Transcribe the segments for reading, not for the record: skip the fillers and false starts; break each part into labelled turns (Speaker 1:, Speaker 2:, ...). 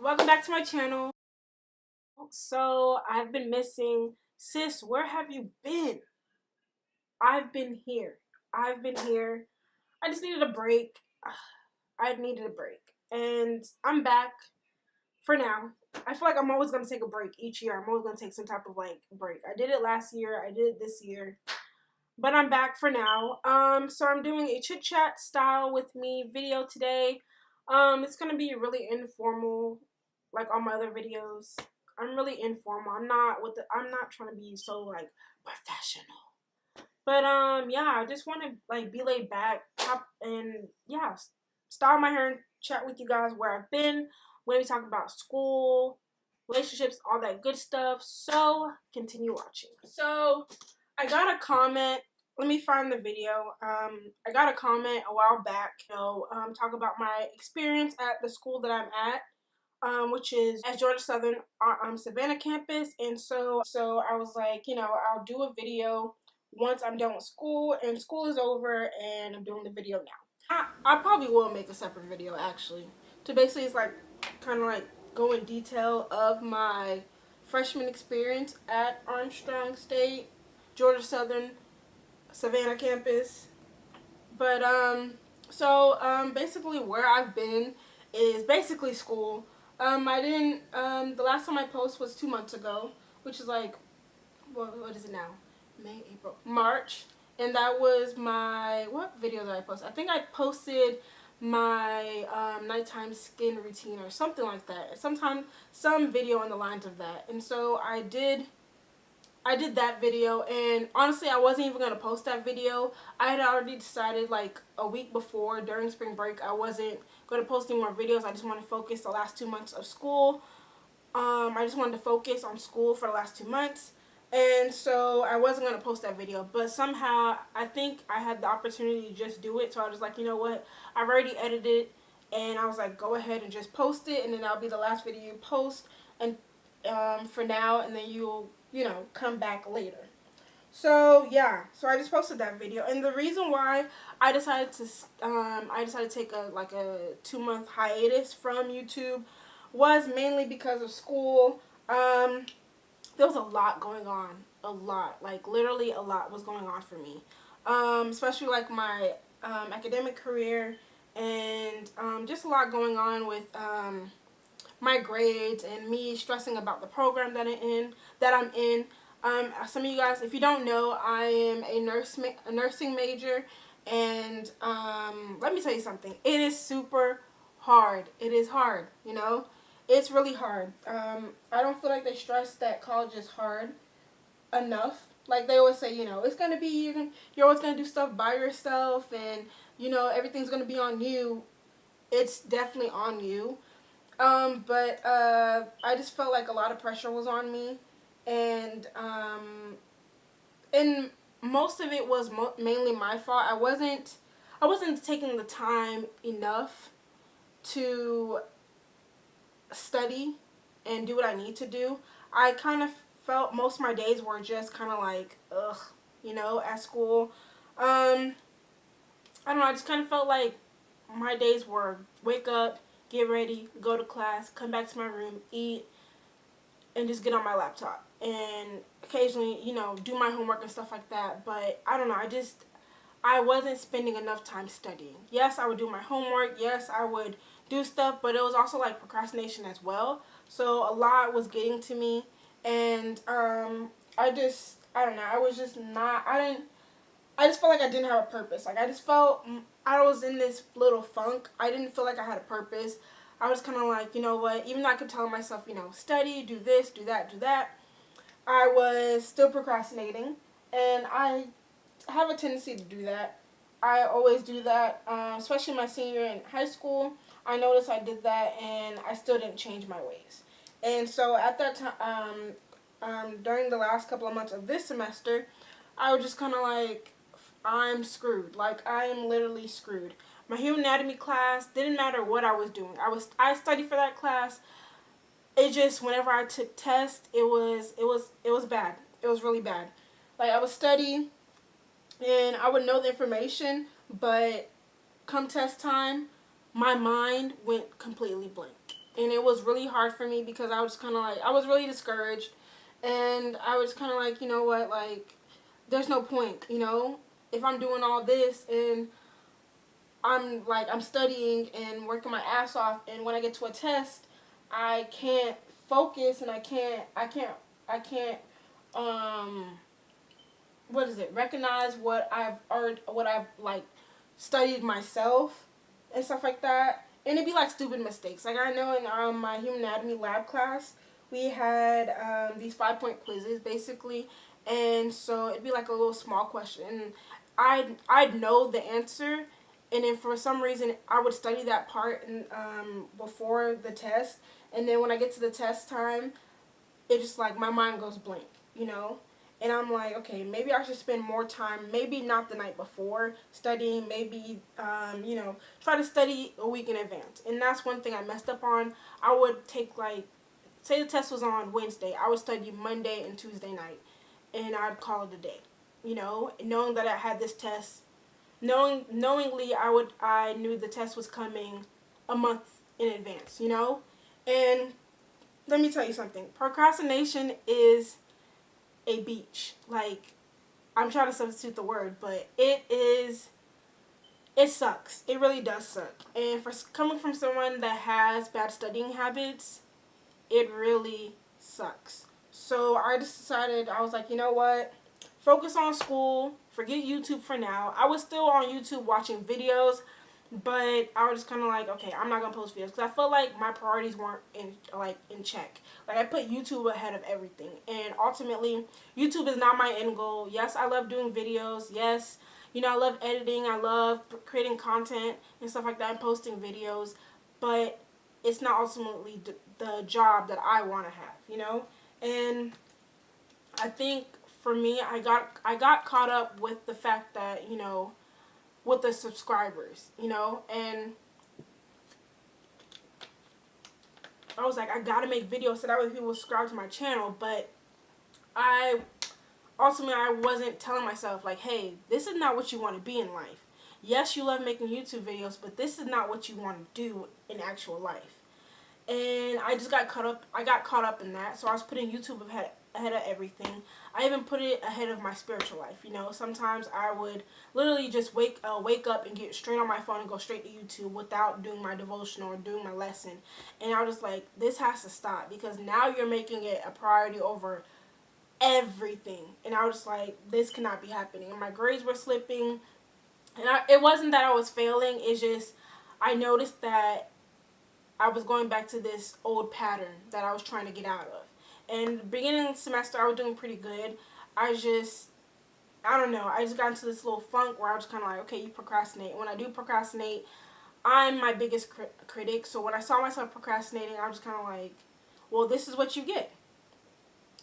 Speaker 1: Welcome back to my channel. So I've been missing. Sis, where have you been? I've been here. I just needed a break. I needed a break. And I'm back for now. I feel like I'm always going to take a break each year. I'm always going to take some type of break. I did it last year. I did it this year. But I'm back for now. So I'm doing a chit chat style with me video today. It's going to be really informal like all my other videos. I'm really informal. I'm not trying to be so professional. But yeah, I just want to be laid back, and yeah, style my hair and chat with you guys where I've been. When we talk about school, relationships, all that good stuff. So continue watching. So I got a comment. Let me find the video. I got a comment a while back. Talk about my experience at the school that I'm at, which is at Georgia Southern Savannah campus. And so I was like, I'll do a video once I'm done with school and school is over, and I'm doing the video now. I probably will make a separate video actually to basically it's kind of go in detail of my freshman experience at Armstrong State, Georgia Southern Savannah campus. But basically where I've been is basically school. I didn't the last time I posted was 2 months ago, which is what is it now? May, April, March. And that was what video did I post? I think I posted my nighttime skin routine or something like that. Some video on the lines of that. And so I did that video, and honestly I wasn't even going to post that video. I had already decided a week before during spring break I wasn't going to post any more videos. I just wanted to focus the last 2 months of school. I just wanted to focus on school for the last 2 months. And so I wasn't going to post that video, but somehow I think I had the opportunity to just do it. So I was like, you know what, I've already edited it, and I was like, go ahead and just post it, and then that'll be the last video you post, and for now, and then you'll come back later. So yeah, so I just posted that video, and the reason why I decided to take a 2-month hiatus from YouTube was mainly because of school. There was a lot going on, literally a lot was going on for me, especially my academic career, and just a lot going on with my grades and me stressing about the program that I'm in. Some of you guys, if you don't know, I am a nursing major, and let me tell you something. It is super hard. It is hard, It's really hard. I don't feel like they stress that college is hard enough. Like they always say, it's going to be, you're always going to do stuff by yourself, and, everything's going to be on you. It's definitely on you. But I just felt like a lot of pressure was on me, and most of it was mainly my fault. I wasn't taking the time enough to study and do what I need to do. I kind of felt most of my days were just kind of at school. I don't know, I just kind of felt like my days were wake up, get ready, go to class, come back to my room, eat, and just get on my laptop. And occasionally, do my homework and stuff like that. But I don't know, I wasn't spending enough time studying. Yes, I would do my homework. Yes, I would do stuff, but it was also procrastination as well. So a lot was getting to me, and I don't know, I was just not, I just felt like I didn't have a purpose. I just felt I was in this little funk. I didn't feel like I had a purpose. I was kind of like, you know what, even though I could tell myself, study, do this, do that, I was still procrastinating, and I have a tendency to do that. I always do that, especially my senior year in high school. I noticed I did that, and I still didn't change my ways. And so at that time, during the last couple of months of this semester, I was just kind of like, I'm screwed. I am literally screwed. My human anatomy class didn't matter what I was doing. I studied for that class. It just, whenever I took tests, it was bad. It was really bad. I would study and I would know the information, but come test time, my mind went completely blank. and it was really hard for me because I was kind of like, I was really discouraged, and I was kind of like, you know what, like, there's no point, if I'm doing all this and I'm studying and working my ass off, and when I get to a test, I can't focus, and I can't um what is it, recognize what I've like studied myself and stuff like that. And it'd be like stupid mistakes. Like, I know in my human anatomy lab class, we had these 5 point quizzes basically, and so it'd be like a little small question, and I'd know the answer, and then for some reason I would study that part and before the test, and then when I get to the test time, it just like my mind goes blank, you know? And I'm like, okay, maybe I should spend more time, maybe not the night before studying, maybe, try to study a week in advance. And that's one thing I messed up on. I would take, like, say the test was on Wednesday, I would study Monday and Tuesday night, and I'd call it a day, knowing that I had this test, knowingly I knew the test was coming a month in advance, And let me tell you something. Procrastination is a beach. Like, I'm trying to substitute the word, but it sucks. It really does suck. And for coming from someone that has bad studying habits, it really sucks. So I just decided, I was like, you know what? Focus on school. Forget YouTube for now. I was still on YouTube watching videos, but I was just kind of like, okay, I'm not gonna post videos because I felt like my priorities weren't in check. Like, I put YouTube ahead of everything, and ultimately, YouTube is not my end goal. Yes, I love doing videos. Yes, I love editing. I love creating content and stuff like that, and posting videos. But it's not ultimately the job that I want to have. And I think for me, I got caught up with the fact that with the subscribers, and I was like, I gotta make videos so that way people will subscribe to my channel. But I ultimately, I wasn't telling myself, like, hey, this is not what you want to be in life. Yes, you love making YouTube videos, but this is not what you want to do in actual life. And I just got caught up. I got caught up in that. So I was putting YouTube ahead of everything. I even put it ahead of my spiritual life. Sometimes I would literally just wake up and get straight on my phone and go straight to YouTube without doing my devotional or doing my lesson. And I was just like, this has to stop, because now you're making it a priority over everything. And I was just like, this cannot be happening. And my grades were slipping. And it wasn't that I was failing. It's just I noticed that I was going back to this old pattern that I was trying to get out of. And the beginning of the semester, I was doing pretty good. I don't know, I just got into this little funk where I was kind of like, okay, you procrastinate. When I do procrastinate, I'm my biggest critic. So when I saw myself procrastinating, I was kind of like, well, this is what you get.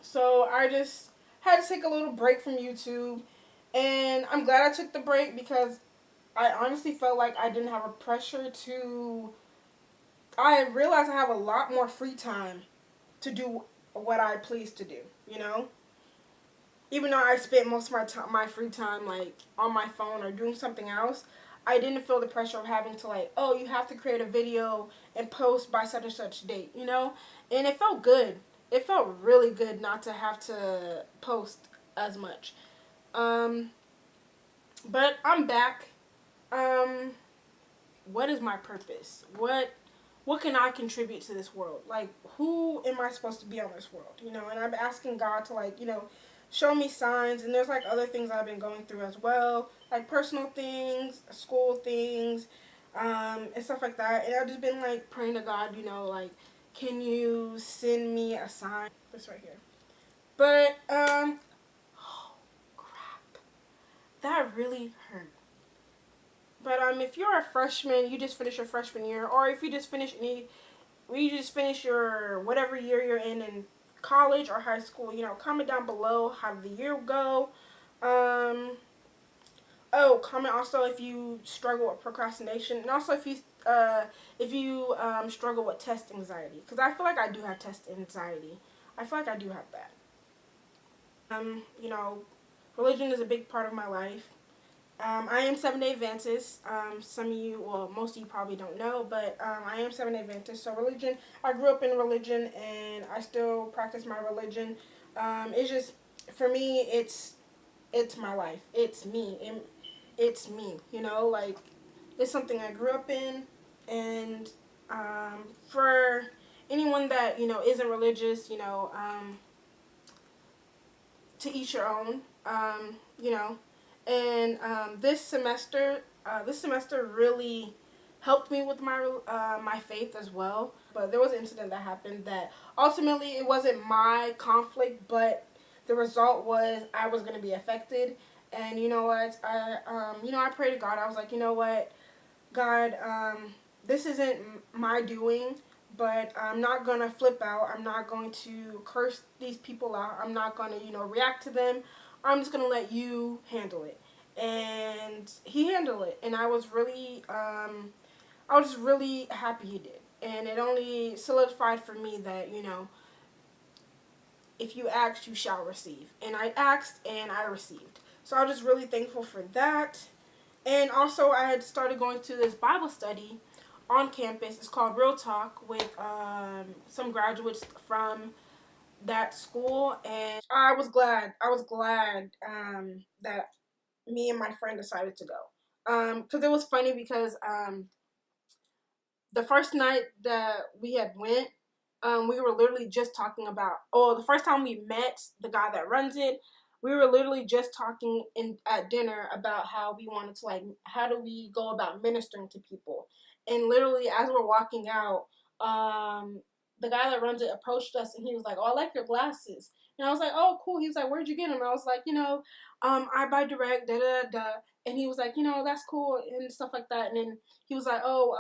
Speaker 1: So I just had to take a little break from YouTube. And I'm glad I took the break, because I honestly felt like I didn't have a pressure to... I realized I have a lot more free time to do what I please to do, Even though I spent most of my free time, like, on my phone or doing something else, I didn't feel the pressure of having to, like, oh, you have to create a video and post by such and such date, And it felt good. It felt really good not to have to post as much. But I'm back. What is my purpose? What can I contribute to this world? Like, who am I supposed to be on this world? And I'm asking God to, like, show me signs. And there's, like, other things I've been going through as well, like personal things, school things, and stuff like that. And I've just been, like, praying to God, like, can you send me a sign? This right here. But oh crap, that really hurt. But if you're a freshman, you just finished your freshman year, or if you just finished your whatever year you're in college or high school, comment down below, how did the year go. Comment also if you struggle with procrastination, and also if you struggle with test anxiety, because I feel like I do have test anxiety. I feel like I do have that. Religion is a big part of my life. I am Seventh-day Adventist. Some of you, well, most of you probably don't know, but I am Seventh-day Adventist. So religion, I grew up in religion, and I still practice my religion. It's just, for me, it's my life. It's me. It's me. You know, like it's something I grew up in, and for anyone that isn't religious, to each your own. You know, and this semester really helped me with my faith as well. But there was an incident that happened that ultimately it wasn't my conflict, but the result was I was going to be affected. And you know what? I prayed to God. I was like, you know what, God, this isn't my doing, but I'm not gonna flip out. I'm not going to curse these people out. I'm not gonna, react to them. I'm just gonna let you handle it. And he handled it, and I was just really happy he did. And it only solidified for me that if you ask, you shall receive. And I asked, and I received. So I was just really thankful for that. And also, I had started going to this Bible study on campus. It's called Real Talk with some graduates from that school, and I was glad. I was glad that me and my friend decided to go. Because it was funny because the first night that we had went, we were literally just talking about. Oh, the first time we met the guy that runs it, we were literally just talking at dinner about how we wanted to how do we go about ministering to people, and literally as we're walking out, the guy that runs it approached us and he was like, "Oh, I like your glasses." And I was like, "Oh, cool." He was like, "Where'd you get them?" And I was like, I buy direct, da da da. And he was like, "That's cool," and stuff like that. And then he was like, "Oh,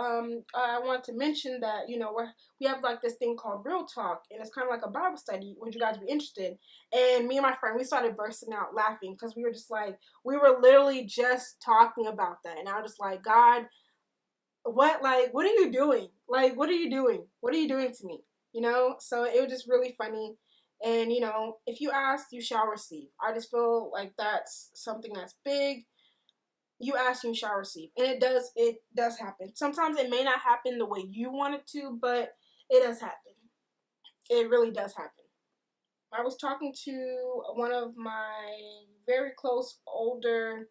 Speaker 1: I want to mention that we have like this thing called Real Talk, and it's kind of like a Bible study. Would you guys be interested?" And me and my friend, we started bursting out laughing because we were just like, we were literally just talking about that, and I was just like, God, what are you doing? Like, what are you doing? What are you doing to me? So it was just really funny. And if you ask, you shall receive. I just feel like that's something that's big. You ask, you shall receive. And it does happen. Sometimes it may not happen the way you want it to, but it does happen. It really does happen. I was talking to one of my very close older,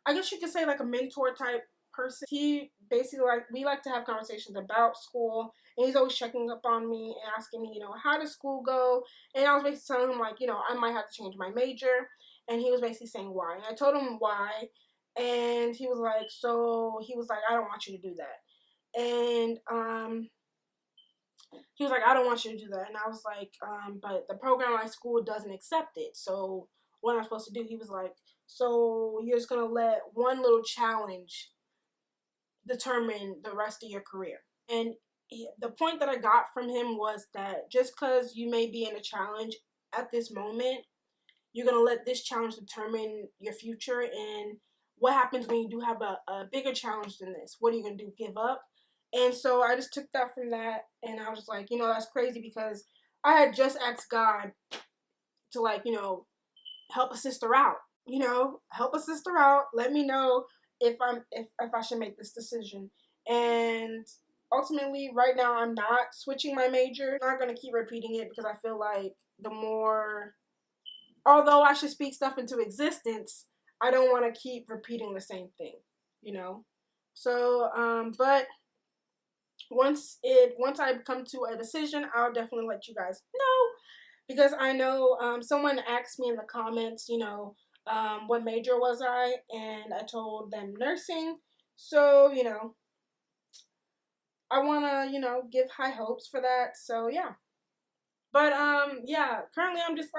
Speaker 1: I guess you could say like a mentor type person. He basically, we like to have conversations about school, and he's always checking up on me and asking me, how does school go? And I was basically telling him like, I might have to change my major, and he was basically saying why. And I told him why, and he was like, I don't want you to do that. And he was like, I don't want you to do that. And I was like, but the program at my school doesn't accept it. So what am I supposed to do? He was like, so you're just going to let one little challenge determine the rest of your career. And the point that I got from him was that just because you may be in a challenge at this moment, you're going to let this challenge determine your future. And what happens when you do have a bigger challenge than this? What are you going to do? Give up? And so I just took that from that, and I was like, that's crazy because I had just asked God to help a sister out. Help a sister out. Let me know if I should make this decision. And ultimately, right now, I'm not switching my major. I'm not gonna keep repeating it because I feel like although I should speak stuff into existence, I don't want to keep repeating the same thing. You know. So, but once I come to a decision, I'll definitely let you guys know, because I know someone asked me in the comments, what major was I, and I told them nursing. So I want to give high hopes for that. So yeah. But yeah, currently I'm just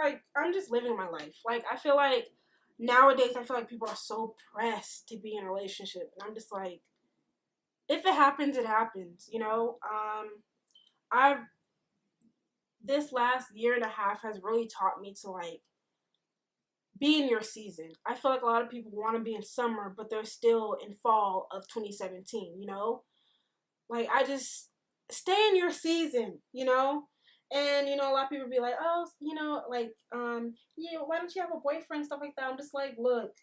Speaker 1: living my life. Like I feel like nowadays I feel like people are so pressed to be in a relationship, and I'm just like, if it happens, it happens. I've this last year and a half has really taught me to be in your season. I feel like a lot of people want to be in summer, but they're still in fall of 2017, Like I just stay in your season, And a lot of people be like, "Oh, yeah, why don't you have a boyfriend?" Stuff like that. I'm just like, "Look,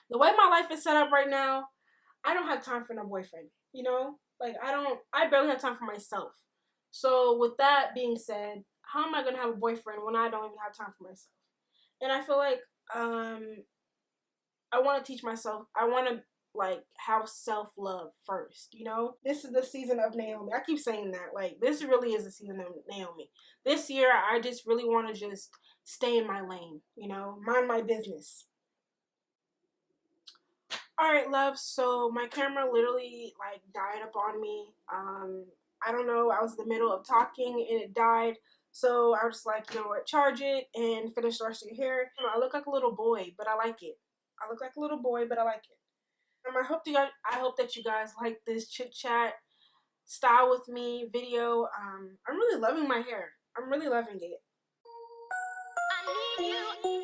Speaker 1: The way my life is set up right now, I don't have time for no boyfriend, you know? Like, I barely have time for myself. So, with that being said, how am I going to have a boyfriend when I don't even have time for myself? And I feel like, I want to teach myself, I want to, like, have self-love first, you know? This is the season of Naomi. I keep saying that. Like, this really is the season of Naomi. This year, I just really want to just stay in my lane, you know? Mind my business. Alright, love, so my camera literally, like, died up on me. I don't know, I was in the middle of talking and it died. So I was just like, you know what, charge it and finish the rest of your hair. You know, I look like a little boy, but I like it. I look like a little boy, but I like it. I hope that you guys like this chit chat style with me video. I'm really loving my hair. I'm really loving it. I need you.